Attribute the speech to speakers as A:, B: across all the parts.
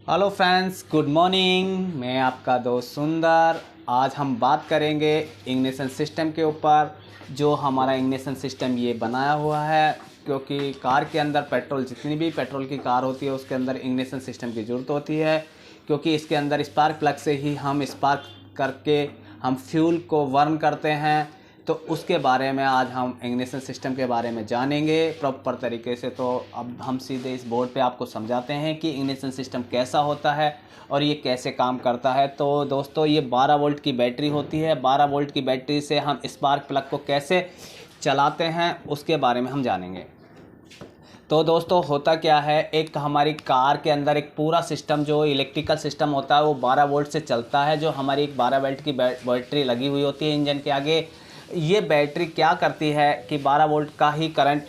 A: Hello friends, good morning. मैं आपका दोस्त सुंदर। आज हम बात करेंगे इग्निशन सिस्टम के ऊपर। जो हमारा इग्निशन सिस्टम ये बनाया हुआ है, क्योंकि कार के अंदर पेट्रोल, जितनी भी पेट्रोल की कार होती है उसके अंदर इग्निशन सिस्टम की ज़रूरत होती है, क्योंकि इसके अंदर स्पार्क प्लग से ही हम स्पार्क करके हम फ्यूल को बर्न करते हैं। तो उसके बारे में आज हम इग्निशन सिस्टम के बारे में जानेंगे प्रॉपर तरीके से। तो अब हम सीधे इस बोर्ड पे आपको समझाते हैं कि इग्निशन सिस्टम कैसा होता है और ये कैसे काम करता है। तो दोस्तों, ये 12 वोल्ट की बैटरी होती है। 12 वोल्ट की बैटरी से हम स्पार्क प्लग को कैसे चलाते हैं उसके बारे में हम जानेंगे। तो दोस्तों, होता क्या है, एक हमारी कार के अंदर एक पूरा सिस्टम जो इलेक्ट्रिकल सिस्टम होता है वो 12 वोल्ट से चलता है। जो हमारी एक 12 वोल्ट की बैटरी लगी हुई होती है इंजन के आगे। ये बैटरी क्या करती है कि 12 वोल्ट का ही करंट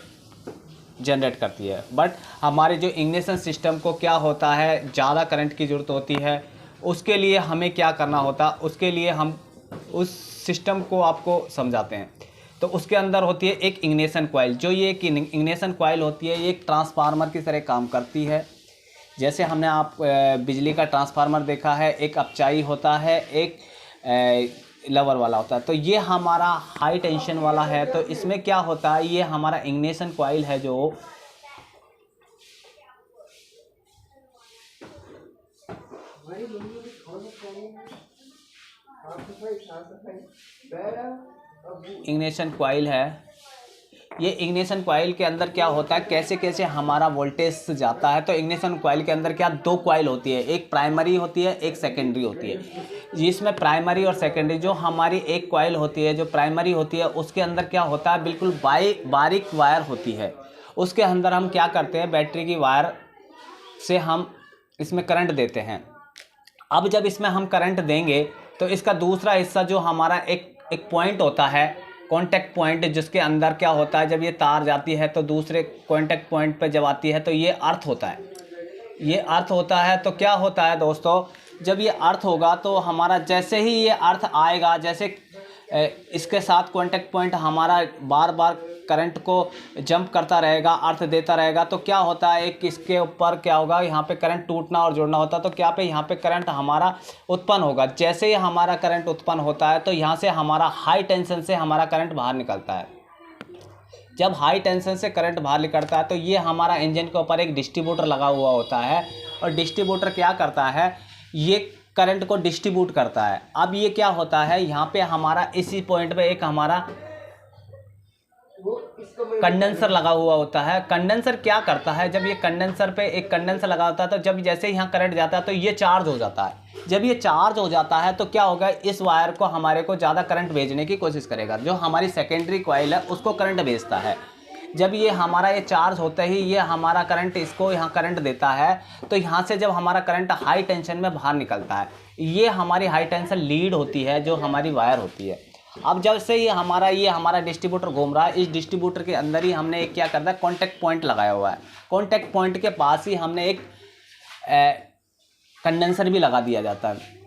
A: जनरेट करती है। बट हमारे जो इग्निशन सिस्टम को क्या होता है, ज़्यादा करंट की ज़रूरत होती है। उसके लिए हमें क्या करना होता, उसके लिए हम उस सिस्टम को आपको समझाते हैं। तो उसके अंदर होती है एक इग्निशन कॉइल। जो ये एक इग्निशन कॉइल होती है, ये एक ट्रांसफार्मर की तरह काम करती है। जैसे हमने आप बिजली का ट्रांसफार्मर देखा है, एक अपचाई होता है, एक लवर वाला होता है। तो ये हमारा हाई टेंशन वाला है। तो इसमें क्या होता है, ये हमारा इग्निशन कॉइल है जो इग्निशन कॉइल है। ये इग्निशन कॉइल के अंदर क्या होता है, कैसे कैसे हमारा वोल्टेज जाता है। तो इग्निशन कॉइल के अंदर क्या, दो कॉइल होती है, एक प्राइमरी होती है, एक सेकेंडरी होती है। जिसमें प्राइमरी और सेकेंडरी, जो हमारी एक कॉइल होती है जो प्राइमरी होती है, उसके अंदर क्या होता है, बिल्कुल बारीक वायर होती है। उसके अंदर हम क्या करते हैं, बैटरी की वायर से हम इसमें करंट देते हैं। अब जब इसमें हम करंट देंगे तो इसका दूसरा हिस्सा जो हमारा एक पॉइंट होता है, कॉन्टैक्ट पॉइंट, जिसके अंदर क्या होता है, जब ये तार जाती है तो दूसरे कॉन्टैक्ट पॉइंट पे जब आती है तो ये अर्थ होता है। ये अर्थ होता है। तो क्या होता है दोस्तों, जब ये अर्थ होगा तो हमारा जैसे ही ये अर्थ आएगा, जैसे इसके साथ कॉन्टैक्ट पॉइंट हमारा बार बार करंट को जंप करता रहेगा, अर्थ देता रहेगा। तो क्या होता है, एक इसके ऊपर क्या होगा, यहाँ पे करंट टूटना और जुड़ना होता है। तो क्या पे यहाँ पे करंट हमारा उत्पन्न होगा। जैसे ही हमारा करंट उत्पन्न होता है तो यहाँ से हमारा हाई टेंशन से हमारा करंट बाहर निकलता है। जब हाई टेंशन से करंट बाहर निकलता है तो ये हमारा इंजन के ऊपर एक डिस्ट्रीब्यूटर लगा हुआ होता है। और डिस्ट्रीब्यूटर क्या करता है, ये करंट को डिस्ट्रीब्यूट करता है। अब ये क्या होता है, यहाँ पे हमारा इसी पॉइंट पे एक हमारा कंडेंसर लगा हुआ होता है। कंडेंसर क्या करता है, जब ये कंडेंसर पे एक कंडेंसर लगा होता है तो जब जैसे ही यहाँ करंट जाता है तो ये चार्ज हो जाता है। जब ये चार्ज हो जाता है तो क्या होगा, इस वायर को हमारे को ज़्यादा करंट भेजने की कोशिश करेगा। जो हमारी सेकेंडरी कॉइल है उसको करंट भेजता है। जब ये हमारा ये चार्ज होता ही ये हमारा करंट इसको यहाँ करंट देता है। तो यहाँ से जब हमारा करंट हाई टेंशन में बाहर निकलता है, ये हमारी हाई टेंशन लीड होती है जो हमारी वायर होती है। अब जब से ये हमारा डिस्ट्रीब्यूटर घूम रहा है, इस डिस्ट्रीब्यूटर के अंदर ही हमने एक क्या करता है, कॉन्टैक्ट पॉइंट लगाया हुआ है। कॉन्टैक्ट पॉइंट के पास ही हमने एक कंडेंसर भी लगा दिया जाता है।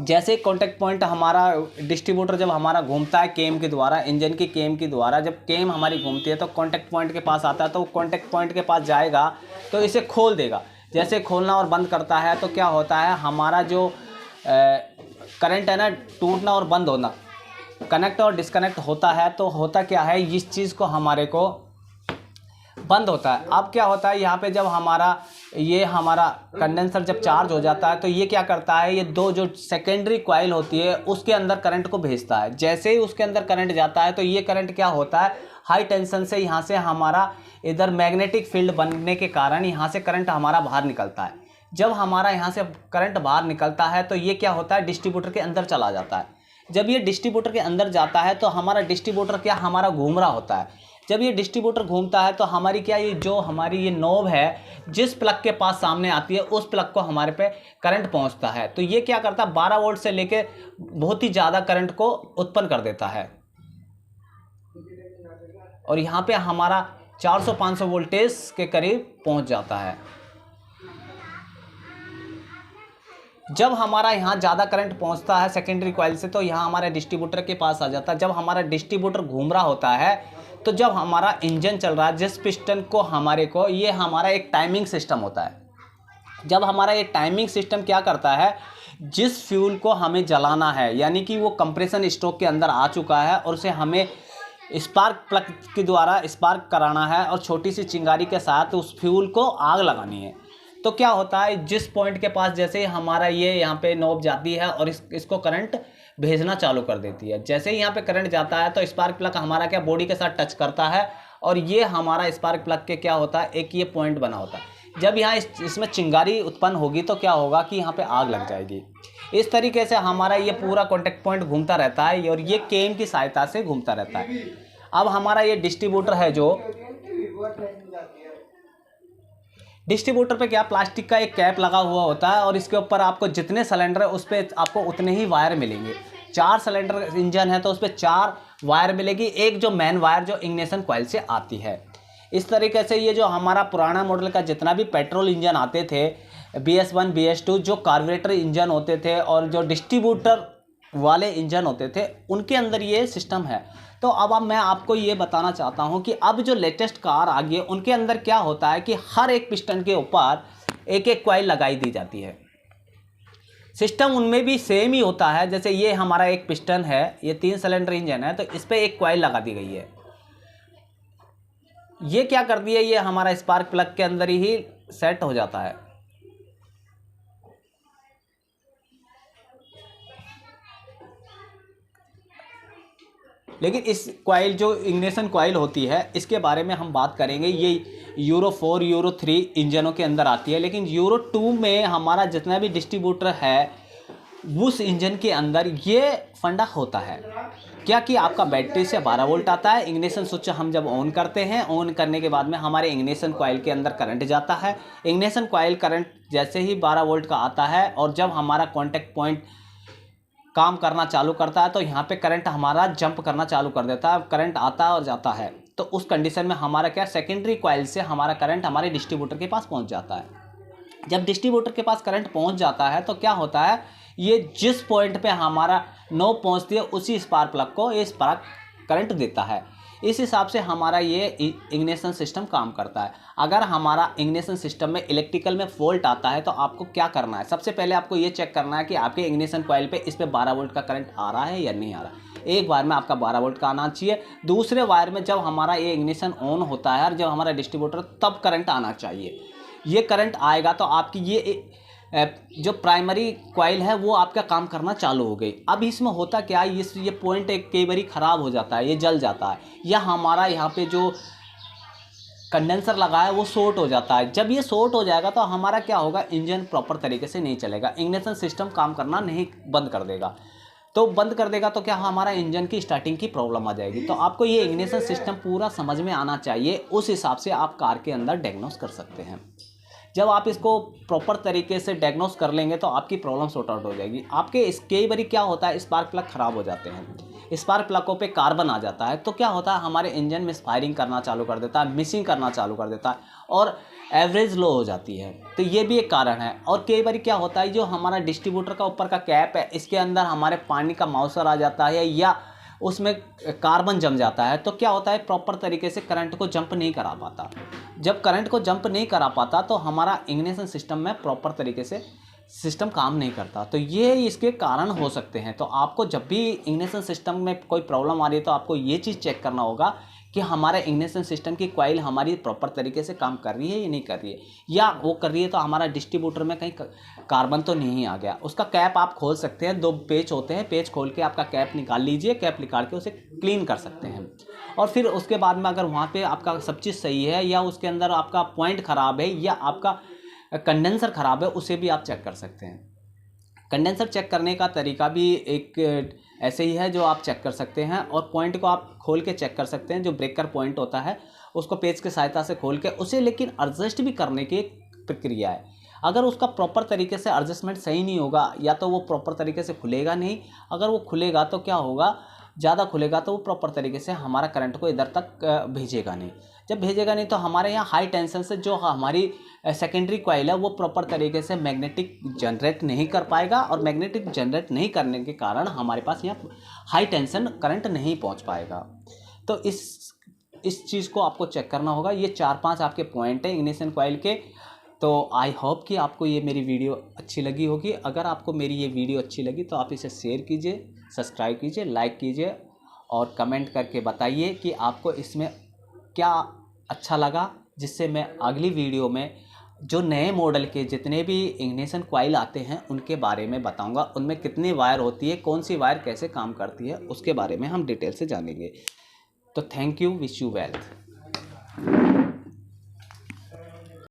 A: जैसे कॉन्टैक्ट पॉइंट हमारा डिस्ट्रीब्यूटर जब हमारा घूमता है केम के द्वारा, इंजन की केम के द्वारा, जब केम हमारी घूमती है तो कॉन्टैक्ट पॉइंट के पास आता है। तो कॉन्टैक्ट पॉइंट के पास जाएगा तो इसे खोल देगा। जैसे खोलना और बंद करता है तो क्या होता है, हमारा जो करंट है ना, टूटना और बंद होना, कनेक्ट और डिस्कनेक्ट होता है। तो होता क्या है, इस चीज़ को हमारे को बंद होता है। अब क्या होता है, यहाँ पे जब हमारा कंडेंसर जब चार्ज हो जाता है तो ये क्या करता है, ये दो जो सेकेंडरी कॉइल होती है उसके अंदर करंट को भेजता है। जैसे ही उसके अंदर करंट जाता है तो ये करंट क्या होता है, हाई टेंशन से यहाँ से हमारा इधर मैग्नेटिक फील्ड बनने के कारण यहाँ से करंट हमारा बाहर निकलता है। जब हमारा यहाँ से करंट बाहर निकलता है तो ये क्या होता है, डिस्ट्रीब्यूटर के अंदर चला जाता है। जब ये डिस्ट्रीब्यूटर के अंदर जाता है तो हमारा डिस्ट्रीब्यूटर क्या हमारा घूम रहा होता है। जब ये डिस्ट्रीब्यूटर घूमता है तो हमारी क्या, ये जो हमारी ये नोब है जिस प्लग के पास सामने आती है उस प्लग को हमारे पे करंट पहुंचता है। तो ये क्या करता है, 12 वोल्ट से लेके बहुत ही ज़्यादा करंट को उत्पन्न कर देता है। और यहाँ पे हमारा 400-500 वोल्टेज के करीब पहुँच जाता है। जब हमारा यहाँ ज़्यादा करंट पहुँचता है सेकेंडरी कॉइल से तो यहाँ हमारे डिस्ट्रीब्यूटर के पास आ जाता है। जब हमारा डिस्ट्रीब्यूटर घूम रहा होता है तो जब हमारा इंजन चल रहा है, जिस पिस्टन को हमारे को, ये हमारा एक टाइमिंग सिस्टम होता है। जब हमारा ये टाइमिंग सिस्टम क्या करता है, जिस फ्यूल को हमें जलाना है, यानी कि वो कंप्रेशन स्ट्रोक के अंदर आ चुका है और उसे हमें स्पार्क प्लग के द्वारा स्पार्क कराना है और छोटी सी चिंगारी के साथ उस फ्यूल को आग लगानी है। तो क्या होता है, जिस पॉइंट के पास जैसे ही हमारा ये यहाँ पे नॉब जाती है और इसको करंट भेजना चालू कर देती है। जैसे ही यहाँ पे करंट जाता है तो स्पार्क प्लग हमारा क्या बॉडी के साथ टच करता है और ये हमारा स्पार्क प्लग के क्या होता है, एक ये पॉइंट बना होता है। जब यहाँ इसमें चिंगारी उत्पन्न होगी तो क्या होगा कि यहाँ पे आग लग जाएगी। इस तरीके से हमारा ये पूरा कॉन्टेक्ट पॉइंट घूमता रहता है और ये केन की सहायता से घूमता रहता है। अब हमारा ये डिस्ट्रीब्यूटर है, जो डिस्ट्रीब्यूटर पे क्या प्लास्टिक का एक कैप लगा हुआ होता है और इसके ऊपर आपको जितने सिलेंडर है उस पर आपको उतने ही वायर मिलेंगे। 4 सिलेंडर इंजन है तो उस पर 4 वायर मिलेगी, एक जो मेन वायर जो इग्निशन कॉइल से आती है। इस तरीके से ये जो हमारा पुराना मॉडल का जितना भी पेट्रोल इंजन आते थे, BS1 BS2 जो कार्बोरेटर इंजन होते थे और जो डिस्ट्रीब्यूटर वाले इंजन होते थे, उनके अंदर ये सिस्टम है। तो अब मैं आपको ये बताना चाहता हूँ कि अब जो लेटेस्ट कार आ गई है उनके अंदर क्या होता है कि हर एक पिस्टन के ऊपर एक एक कॉइल लगाई दी जाती है। सिस्टम उनमें भी सेम ही होता है। जैसे ये हमारा एक पिस्टन है, ये 3 सिलेंडर इंजन है, तो इस पर एक कॉइल लगा दी गई है। ये क्या कर दिया, ये हमारा स्पार्क प्लग के अंदर ही सेट हो जाता है। लेकिन इस कॉइल जो इग्निशन कॉइल होती है इसके बारे में हम बात करेंगे। ये यूरो 4 यूरो 3 इंजनों के अंदर आती है, लेकिन यूरो 2 में हमारा जितना भी डिस्ट्रीब्यूटर है उस इंजन के अंदर ये फंडा होता है क्या कि आपका बैटरी से 12 वोल्ट आता है। इग्निशन स्विच हम जब ऑन करते हैं, ऑन करने के बाद में हमारे इग्निशन कॉइल के अंदर करंट जाता है। इग्निशन कॉइल करंट जैसे ही 12 वोल्ट का आता है और जब हमारा कॉन्टैक्ट पॉइंट काम करना चालू करता है तो यहाँ पे करंट हमारा जंप करना चालू कर देता है, करंट आता है और जाता है। तो उस कंडीशन में हमारा क्या, सेकेंडरी कॉइल से हमारा करंट हमारे डिस्ट्रीब्यूटर के पास पहुँच जाता है। जब डिस्ट्रीब्यूटर के पास करंट पहुँच जाता है तो क्या होता है, ये जिस पॉइंट पे हमारा नोब पहुँचती है उसी स्पार्क प्लग को ये स्पार्क करंट देता है। इस हिसाब से हमारा ये इग्निशन सिस्टम काम करता है। अगर हमारा इग्निशन सिस्टम में इलेक्ट्रिकल में फॉल्ट आता है तो आपको क्या करना है, सबसे पहले आपको ये चेक करना है कि आपके इग्निशन कॉइल पे इस पे 12 वोल्ट का करंट आ रहा है या नहीं आ रहा। एक वायर में आपका 12 वोल्ट का आना चाहिए, दूसरे वायर में जब हमारा ये इग्निशन ऑन होता है और जब हमारा डिस्ट्रीब्यूटर, तब करंट आना चाहिए। ये करंट आएगा तो आपकी ये जो प्राइमरी कॉइल है वो आपका काम करना चालू हो गई। अब इसमें होता क्या है, ये पॉइंट कई बार ख़राब हो जाता है, ये जल जाता है, या हमारा यहाँ पे जो कंडेंसर लगा है वो शॉर्ट हो जाता है। जब ये शॉर्ट हो जाएगा तो हमारा क्या होगा, इंजन प्रॉपर तरीके से नहीं चलेगा, इग्निशन सिस्टम काम करना नहीं बंद कर देगा। तो बंद कर देगा तो क्या, हमारा इंजन की स्टार्टिंग की प्रॉब्लम आ जाएगी। तो आपको ये इग्निशन सिस्टम पूरा समझ में आना चाहिए, उस हिसाब से आप कार के अंदर डायग्नोस कर सकते हैं। जब आप इसको प्रॉपर तरीके से डायग्नोस कर लेंगे तो आपकी प्रॉब्लम सॉर्ट आउट हो जाएगी। आपके कई बार क्या होता है, स्पार्क प्लग ख़राब हो जाते हैं, स्पार्क प्लगों पे कार्बन आ जाता है, तो क्या होता है, हमारे इंजन में फायरिंग करना चालू कर देता है, मिसिंग करना चालू कर देता है और एवरेज लो हो जाती है। तो ये भी एक कारण है। और कई बार क्या होता है, जो हमारा डिस्ट्रीब्यूटर का ऊपर का कैप है इसके अंदर हमारे पानी का मॉइस्चर आ जाता है या उसमें कार्बन जम जाता है, तो क्या होता है, प्रॉपर तरीके से करंट को जंप नहीं करा पाता। जब करंट को जंप नहीं करा पाता तो हमारा इग्निशन सिस्टम में प्रॉपर तरीके से सिस्टम काम नहीं करता। तो ये इसके कारण हो सकते हैं। तो आपको जब भी इग्निशन सिस्टम में कोई प्रॉब्लम आ रही है तो आपको ये चीज़ चेक करना होगा कि हमारे इग्निशन सिस्टम की कॉइल हमारी प्रॉपर तरीके से काम कर रही है या नहीं कर रही है, या वो कर रही है तो हमारा डिस्ट्रीब्यूटर में कहीं कार्बन तो नहीं आ गया। उसका कैप आप खोल सकते हैं, 2 पेच होते हैं, पेच खोल के आपका कैप निकाल लीजिए, कैप निकाल के उसे क्लीन कर सकते हैं। और फिर उसके बाद में अगर वहाँ पे आपका सब चीज़ सही है या उसके अंदर आपका पॉइंट ख़राब है या आपका कंडेंसर ख़राब है, उसे भी आप चेक कर सकते हैं। कंडेंसर चेक करने का तरीका भी एक ऐसे ही है जो आप चेक कर सकते हैं, और पॉइंट को आप खोल के चेक कर सकते हैं। जो ब्रेकर पॉइंट होता है उसको पेच की सहायता से खोल के उसे लेकिन एडजस्ट भी करने की एक प्रक्रिया है। अगर उसका प्रॉपर तरीके से एडजस्टमेंट सही नहीं होगा या तो वो प्रॉपर तरीके से खुलेगा नहीं, अगर वो खुलेगा तो क्या होगा, ज़्यादा खुलेगा तो वो प्रॉपर तरीके से हमारा करंट को इधर तक भेजेगा नहीं। जब भेजेगा नहीं तो हमारे यहाँ हाई टेंशन से जो हमारी सेकेंडरी कॉइल है वो प्रॉपर तरीके से मैग्नेटिक जनरेट नहीं कर पाएगा, और मैग्नेटिक जनरेट नहीं करने के कारण हमारे पास यहाँ हाई टेंशन करंट नहीं पहुँच पाएगा। तो इस चीज़ को आपको चेक करना होगा। ये 4-5 आपके पॉइंट है इग्निशन कॉइल के। तो आई होप कि आपको ये मेरी वीडियो अच्छी लगी होगी। अगर आपको मेरी ये वीडियो अच्छी लगी तो आप इसे शेयर कीजिए, सब्सक्राइब कीजिए, लाइक कीजिए और कमेंट करके बताइए कि आपको इसमें क्या अच्छा लगा, जिससे मैं अगली वीडियो में जो नए मॉडल के जितने भी इग्निशन कॉइल आते हैं उनके बारे में बताऊंगा। उनमें कितनी वायर होती है, कौन सी वायर कैसे काम करती है, उसके बारे में हम डिटेल से जानेंगे। तो thank you, wish you wealth.